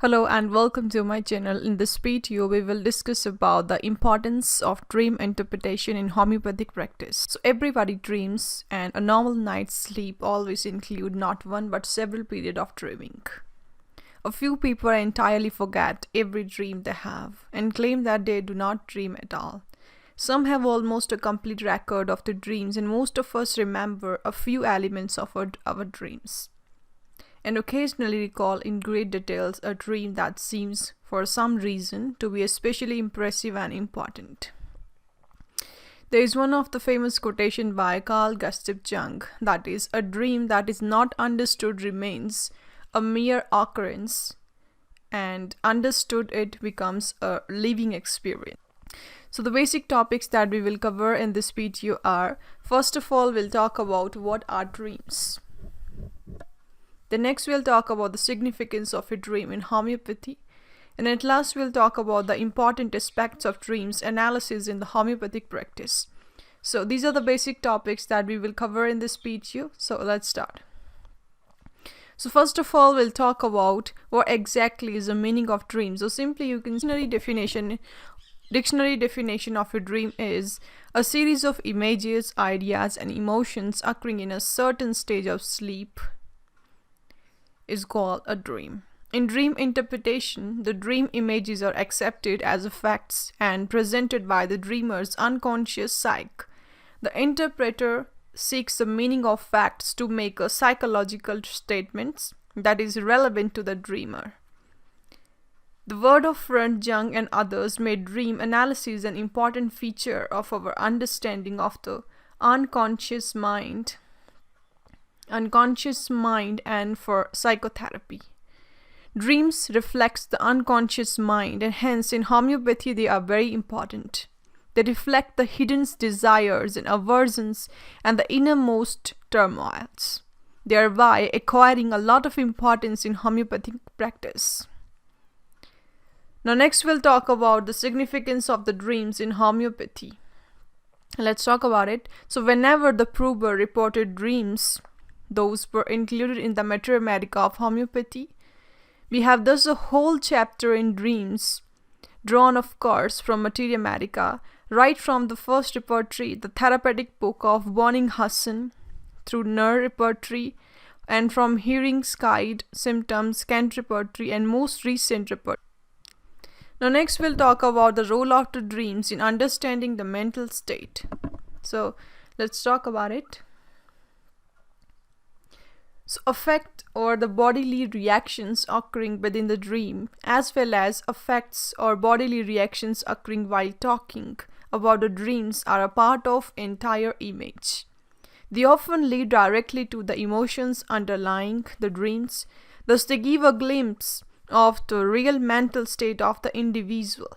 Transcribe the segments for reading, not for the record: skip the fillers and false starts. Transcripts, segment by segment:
Hello and welcome to my channel. In this video, we will discuss about the importance of dream interpretation in homeopathic practice. So everybody dreams, and a normal night's sleep always include not one but several periods of dreaming. A few people entirely forget every dream they have and claim that they do not dream at all. Some have almost a complete record of the dreams, and most of us remember a few elements of our dreams, and occasionally recall in great details a dream that seems, for some reason, to be especially impressive and important. There is one of the famous quotation by Carl Gustav Jung, that is, a dream that is not understood remains a mere occurrence, and understood it becomes a living experience. So the basic topics that we will cover in this video are, first of all, we'll talk about what are dreams. Then next we'll talk about the significance of a dream in homeopathy, and at last we'll talk about the important aspects of dreams analysis in the homeopathic practice. So these are the basic topics that we will cover in this video. So let's start. So first of all, we'll talk about what exactly is the meaning of dreams. So simply you can dictionary definition of a dream is a series of images, ideas and emotions occurring in a certain stage of sleep is called a dream. In dream interpretation, the dream images are accepted as facts and presented by the dreamer's unconscious psyche. The interpreter seeks the meaning of facts to make a psychological statements that is relevant to the dreamer. The word of friend Jung and others made dream analysis an important feature of our understanding of the unconscious mind and for psychotherapy. Dreams reflects the unconscious mind, and hence in homeopathy they are very important. They reflect the hidden desires and aversions and the innermost turmoils, thereby acquiring a lot of importance in homeopathic practice. Now next we'll talk about the significance of the dreams in homeopathy. Let's talk about it. So whenever the prover reported dreams, those were included in the Materia Medica of homeopathy. We have thus a whole chapter in dreams, drawn of course from Materia Medica, right from the first repertory, the therapeutic book of Bonninghausen, through nerve repertory, and from hearing's guide, symptoms, Kent repertory, and most recent repertory. Now next we'll talk about the role of the dreams in understanding the mental state. So let's talk about it. So affect or the bodily reactions occurring within the dream, as well as effects or bodily reactions occurring while talking about the dreams, are a part of entire image. They often lead directly to the emotions underlying the dreams, thus they give a glimpse of the real mental state of the individual.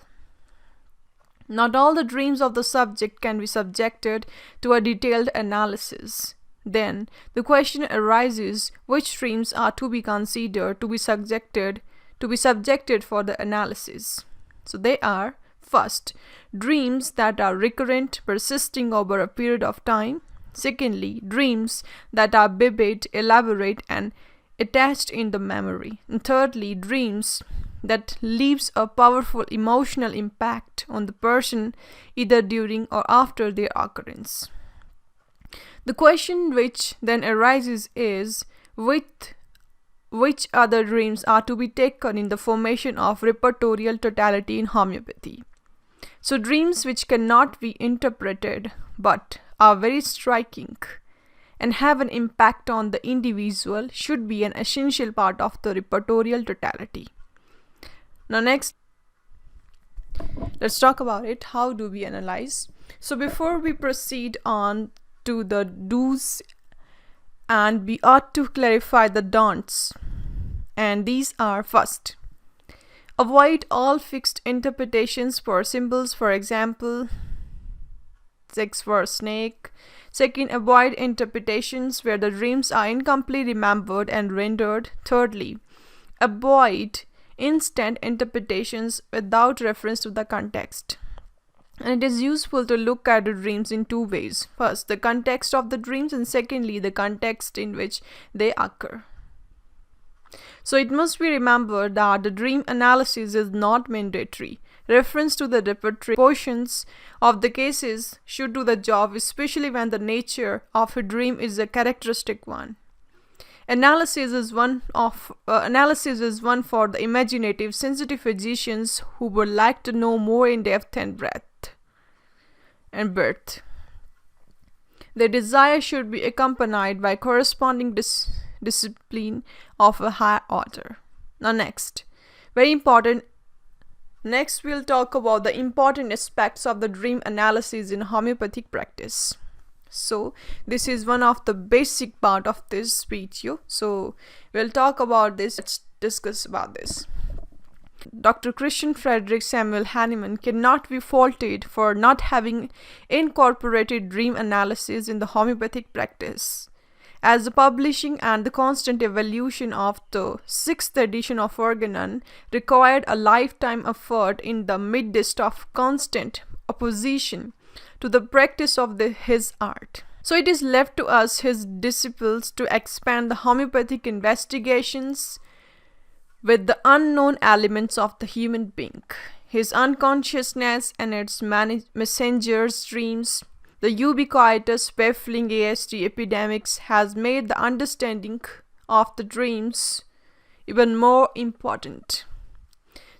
Not all the dreams of the subject can be subjected to a detailed analysis. Then the question arises, which dreams are to be considered to be subjected for the analysis. So they are, first, dreams that are recurrent, persisting over a period of time. Secondly, dreams that are vivid, elaborate and attached in the memory. And thirdly, dreams that leaves a powerful emotional impact on the person either during or after their occurrence. The question which then arises is, which other dreams are to be taken in the formation of repertorial totality in homeopathy. So dreams which cannot be interpreted but are very striking and have an impact on the individual should be an essential part of the repertorial totality. Now next, let's talk about it. How do we analyze? So before we proceed on to the do's, and we ought to clarify the don'ts, and these are: first, avoid all fixed interpretations for symbols, for example 6 for snake. Second, avoid interpretations where the dreams are incompletely remembered and rendered. Thirdly, avoid instant interpretations without reference to the context. And it is useful to look at the dreams in two ways. First, the context of the dreams, and secondly, the context in which they occur. So it must be remembered that the dream analysis is not mandatory. Reference to the repertory portions of the cases should do the job, especially when the nature of a dream is a characteristic one. Analysis is one for the imaginative, sensitive physicians who would like to know more in depth and breadth. Their desire should be accompanied by corresponding discipline of a high order. Now next, we'll talk about the important aspects of the dream analysis in homeopathic practice. So this is one of the basic part of this video. So we'll talk about this. Let's discuss about this. Dr. Christian Frederick Samuel Hahnemann cannot be faulted for not having incorporated dream analysis in the homeopathic practice. As the publishing and the constant evolution of the 6th edition of Organon required a lifetime effort in the midst of constant opposition to the practice of his art. So it is left to us, his disciples, to expand the homeopathic investigations with the unknown elements of the human being, his unconsciousness and its messengers' dreams. The ubiquitous, baffling ASD epidemics has made the understanding of the dreams even more important.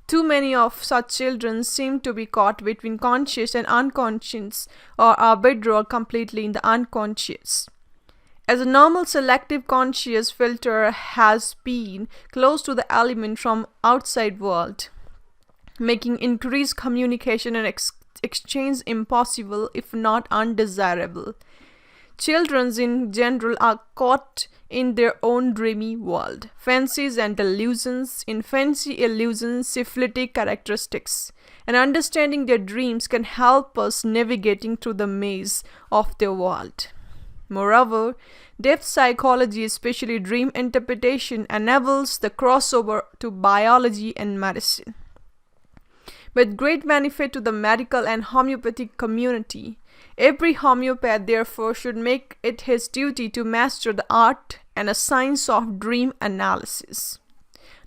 Too many of such children seem to be caught between conscious and unconscious, or are bedrock completely in the unconscious. As a normal selective conscious filter has been close to the element from outside world, making increased communication and exchange impossible if not undesirable. Children in general are caught in their own dreamy world, fancies and delusions, in fancy illusions, syphilitic characteristics, and understanding their dreams can help us navigating through the maze of their world. Moreover, depth psychology, especially dream interpretation, enables the crossover to biology and medicine. With great benefit to the medical and homeopathic community, every homeopath therefore should make it his duty to master the art and a science of dream analysis.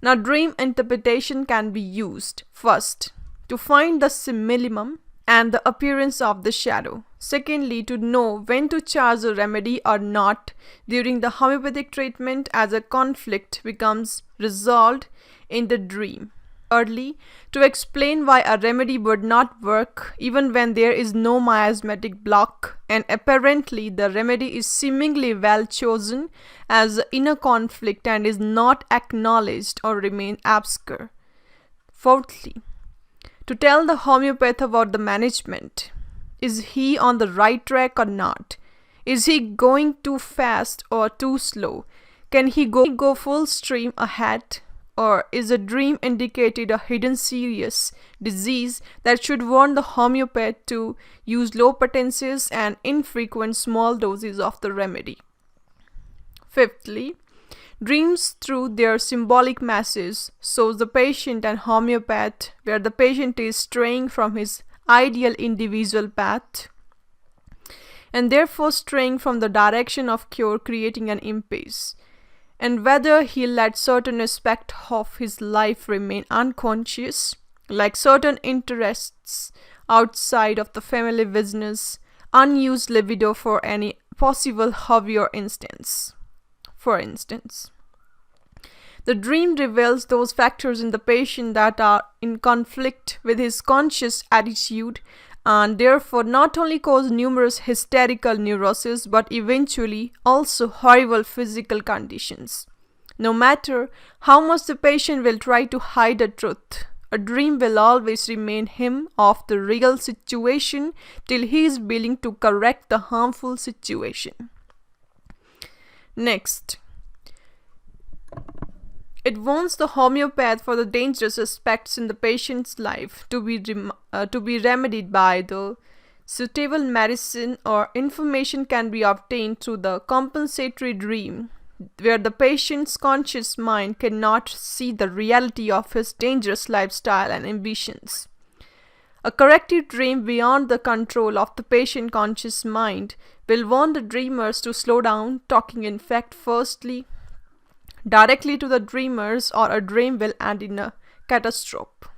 Now, dream interpretation can be used, first, to find the simillimum and the appearance of the shadow. Secondly, to know when to charge a remedy or not during the homeopathic treatment as a conflict becomes resolved in the dream. Thirdly, to explain why a remedy would not work even when there is no miasmatic block and apparently the remedy is seemingly well chosen as the inner conflict and is not acknowledged or remain obscure. Fourthly, to tell the homeopath about the management. Is he on the right track or not? Is he going too fast or too slow? Can he go full stream ahead? Or is a dream indicated a hidden serious disease that should warn the homeopath to use low potencies and infrequent small doses of the remedy? Fifthly, dreams through their symbolic message shows the patient and homeopath where the patient is straying from his ideal individual path and therefore straying from the direction of cure, creating an impasse, and whether he let certain aspect of his life remain unconscious, like certain interests outside of the family business, unused libido for any possible hobby or instance. For instance, the dream reveals those factors in the patient that are in conflict with his conscious attitude and therefore not only cause numerous hysterical neuroses but eventually also horrible physical conditions. No matter how much the patient will try to hide the truth, a dream will always remind him of the real situation till he is willing to correct the harmful situation. Next, it warns the homeopath for the dangerous aspects in the patient's life to be remedied by the suitable medicine, or information can be obtained through the compensatory dream, where the patient's conscious mind cannot see the reality of his dangerous lifestyle and ambitions. A corrective dream beyond the control of the patient conscious mind will warn the dreamers to slow down, talking in fact firstly directly to the dreamers, or a dream will end in a catastrophe.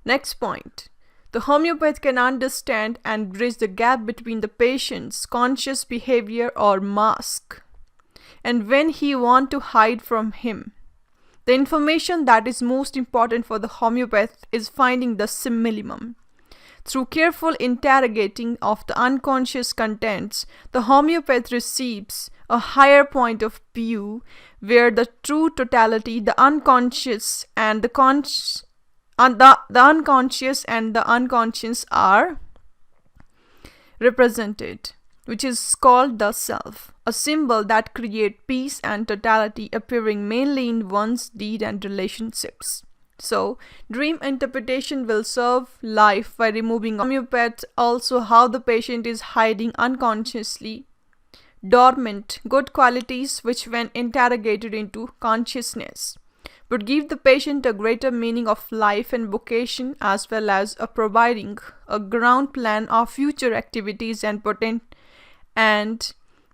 Next point. The homeopath can understand and bridge the gap between the patient's conscious behavior or mask and when he wants to hide from him. The information that is most important for the homeopath is finding the simillimum. Through careful interrogating of the unconscious contents, the homeopath receives a higher point of view where the true totality, the unconscious and the unconscious and the unconscious are represented, which is called the self, a symbol that creates peace and totality appearing mainly in one's deed and relationships. So, dream interpretation will serve life by removing homeopath also how the patient is hiding unconsciously dormant good qualities which when interrogated into consciousness would give the patient a greater meaning of life and vocation as well as providing a ground plan of future activities and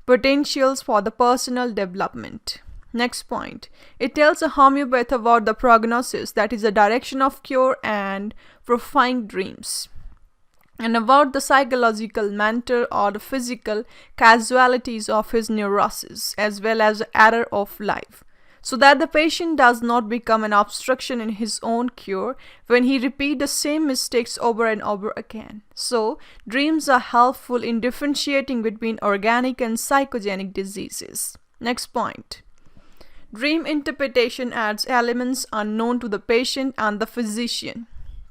potentials for the personal development. Next point. It tells a homeopath about the prognosis, that is the direction of cure and profound dreams, and about the psychological, mental or the physical casualties of his neurosis as well as the error of life, so that the patient does not become an obstruction in his own cure when he repeats the same mistakes over and over again. So, dreams are helpful in differentiating between organic and psychogenic diseases. Next point. Dream interpretation adds elements unknown to the patient and the physician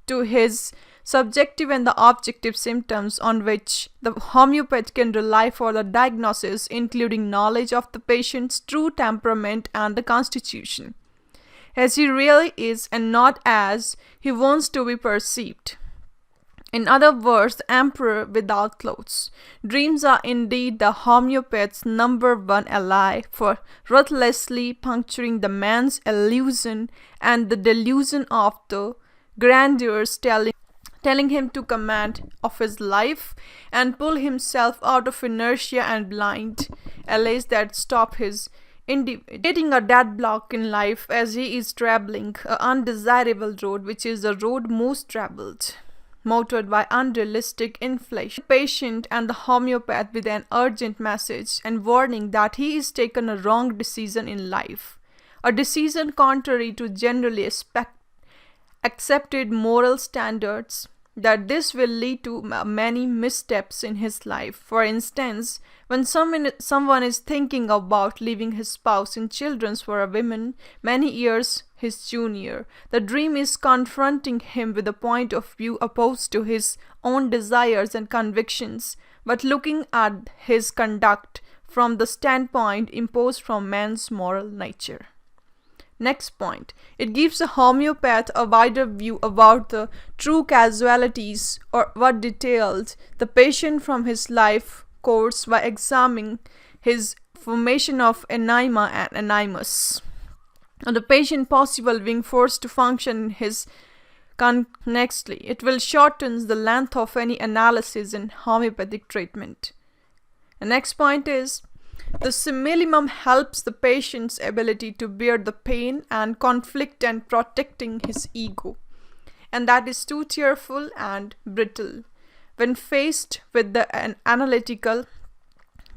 to his subjective and the objective symptoms on which the homeopath can rely for the diagnosis, including knowledge of the patient's true temperament and the constitution, as he really is and not as he wants to be perceived. In other words, the emperor without clothes. Dreams are indeed the homeopath's number one ally for ruthlessly puncturing the man's illusion and the delusion of the grandeurs, telling him to command of his life and pull himself out of inertia and blind allays that stop his creating a deadlock in life as he is traveling an undesirable road, which is the road most traveled, motored by unrealistic inflation. The patient and the homeopath with an urgent message and warning that he is taken a wrong decision in life, a decision contrary to generally accepted moral standards, that this will lead to many missteps in his life. For instance, when someone is thinking about leaving his spouse and children for a woman many years his junior, the dream is confronting him with a point of view opposed to his own desires and convictions, but looking at his conduct from the standpoint imposed from man's moral nature. Next point. It gives a homeopath a wider view about the true casualties or what detailed the patient from his life course by examining his formation of anima and animus, and the patient possible being forced to function in his connexly. It will shorten the length of any analysis in homeopathic treatment. The next point is the simillimum helps the patient's ability to bear the pain and conflict and protecting his ego, and that is too tearful and brittle. When faced with an analytical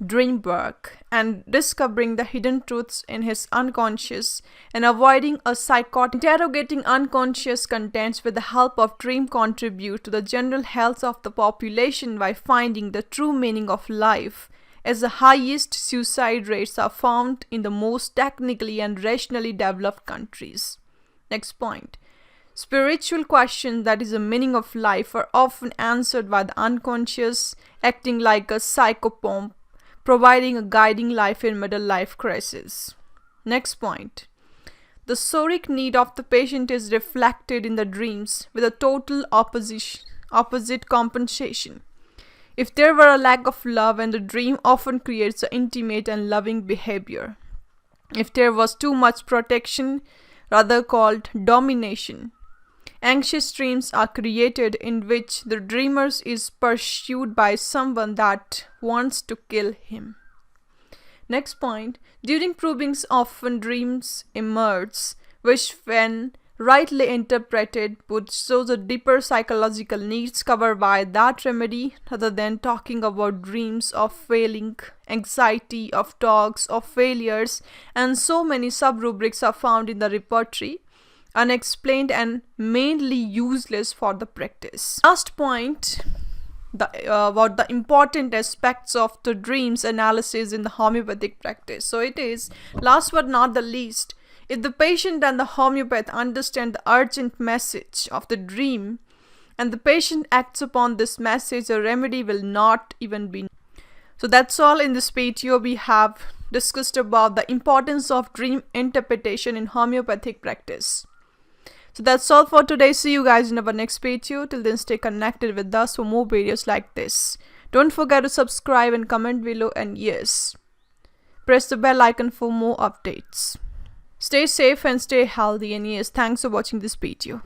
dream work and discovering the hidden truths in his unconscious and avoiding a psychotic, interrogating unconscious contents with the help of dream contribute to the general health of the population by finding the true meaning of life, as the highest suicide rates are found in the most technically and rationally developed countries. Next point. Spiritual questions, that is the meaning of life, are often answered by the unconscious, acting like a psychopomp, providing a guiding life in middle life crisis. Next point. The soric need of the patient is reflected in the dreams with a total opposite compensation. If there were a lack of love, and the dream often creates an intimate and loving behavior. If there was too much protection, rather called domination. Anxious dreams are created in which the dreamer is pursued by someone that wants to kill him. Next point, during probings often dreams emerge, which when rightly interpreted would show the deeper psychological needs covered by that remedy, rather than talking about dreams of failing, anxiety, of talks, of failures, and so many sub-rubrics are found in the repertory, unexplained and mainly useless for the practice. Last point, about the important aspects of the dreams analysis in the homeopathic practice. So it is, last but not the least, if the patient and the homeopath understand the urgent message of the dream and the patient acts upon this message, a remedy will not even be. So that's all in this video. We have discussed about the importance of dream interpretation in homeopathic practice. So that's all for today. See you guys in our next video. Till then, stay connected with us for more videos like this. Don't forget to subscribe and comment below, and yes, press the bell icon for more updates. Stay safe and stay healthy, and yes, thanks for watching this video.